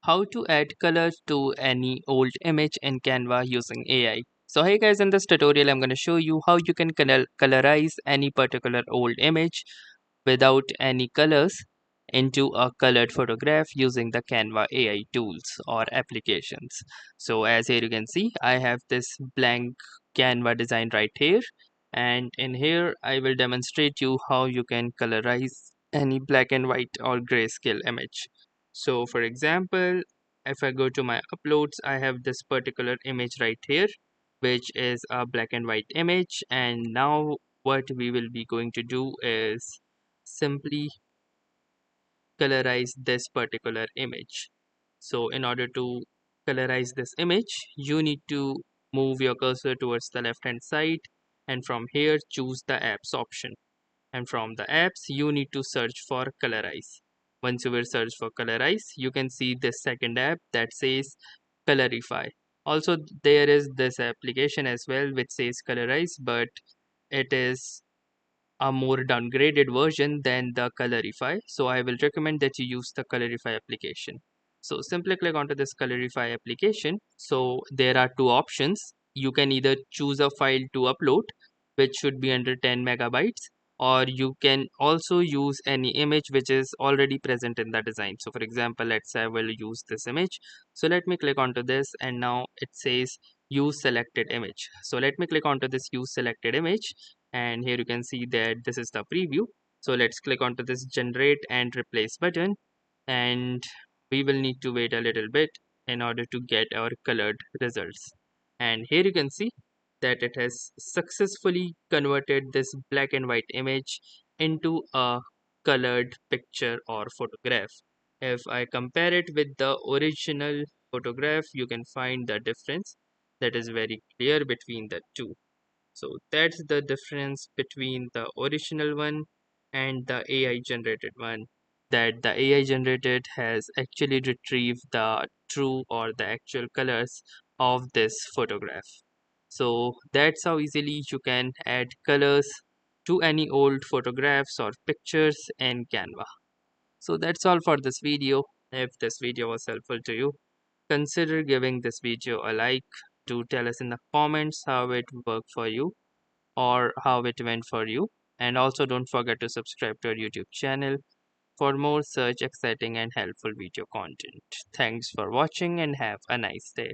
How to add color to any old image in Canva using AI. So hey guys, in this tutorial I'm going to show you how you can colorize any particular old image without any colors into a colored photograph using the Canva AI tools or applications. So as here you can see, I have this blank Canva design right here, and in here I will demonstrate you how you can colorize any black and white or grayscale image. So for example, if I go to my uploads, I have this particular image right here, which is a black and white image. And now what we will be going to do is simply colorize this particular image. So in order to colorize this image, you need to move your cursor towards the left hand side, and from here choose the apps option, and from the apps you need to search for colorize. Once you will search for colorize, you can see this second app that says colorify. Also there is this application as well which says colorize, but it is a more downgraded version than the Colorify. So I will recommend that you use the Colorify application. So simply click onto this Colorify application. So there are two options. You can either choose a file to upload, which should be under 10 megabytes, or you can also use any image which is already present in the design. So for example, let's say I will use this image. So let me click onto this, and now it says use selected image. So let me click onto this use selected image, and here you can see that this is the preview. So let's click onto this generate and replace button, and we will need to wait a little bit in order to get our colored results. And here you can see that it has successfully converted this black and white image into a colored picture or photograph. If I compare it with the original photograph, you can find the difference that is very clear between the two. So that's the difference between the original one and the AI generated one. That the AI generated has actually retrieved the true or the actual colors of this photograph. So that's how easily you can add colors to any old photographs or pictures in Canva. So that's all for this video. If this video was helpful to you, consider giving this video a like. Do tell us in the comments how it worked for you or how it went for you. And also don't forget to subscribe to our YouTube channel for more such exciting and helpful video content. Thanks for watching and have a nice day.